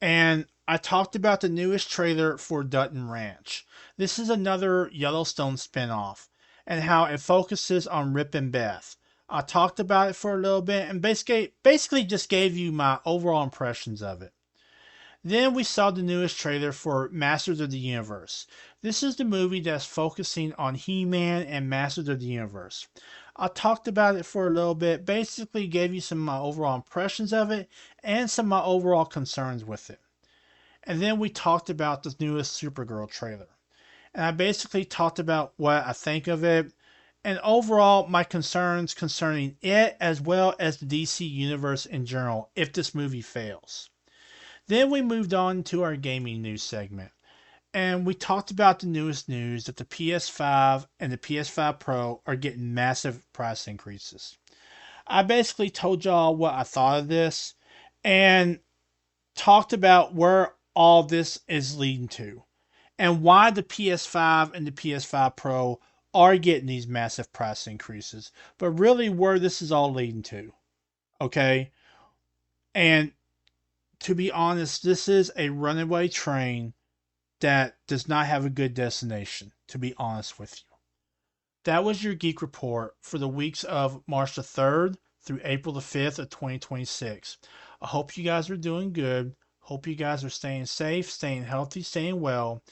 And I talked about the newest trailer for Dutton Ranch. This is another Yellowstone spinoff and how it focuses on Rip and Beth. I talked about it for a little bit and basically just gave you my overall impressions of it. Then we saw the newest trailer for Masters of the Universe. This is the movie that's focusing on He-Man and Masters of the Universe. I talked about it for a little bit, basically gave you some of my overall impressions of it and some of my overall concerns with it. And then we talked about the newest Supergirl trailer. And I basically talked about what I think of it and overall my concerns concerning it as well as the DC Universe in general if this movie fails. Then we moved on to our gaming news segment. And we talked about the newest news that the PS5 and the PS5 Pro are getting massive price increases. I basically told y'all what I thought of this and talked about where all this is leading to and why the PS5 and the PS5 Pro are getting these massive price increases, but really where this is all leading to. Okay? And to be honest, this is a runaway train that does not have a good destination, to be honest with you. That was your Geek Report for the weeks of March the 3rd through April the 5th of 2026. I hope you guys are doing good. Hope you guys are staying safe, staying healthy, staying well.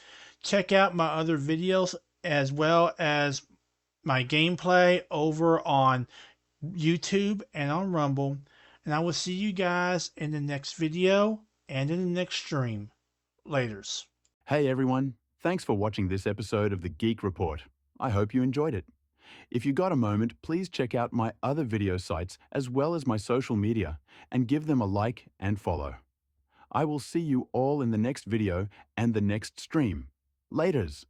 Check out my other videos as well as my gameplay over on YouTube and on Rumble. And I will see you guys in the next video and in the next stream. Laters. Hey everyone, thanks for watching this episode of the Geek Report. I hope you enjoyed it. If you got a moment, please check out my other video sites as well as my social media and give them a like and follow. I will see you all in the next video and the next stream. Laters.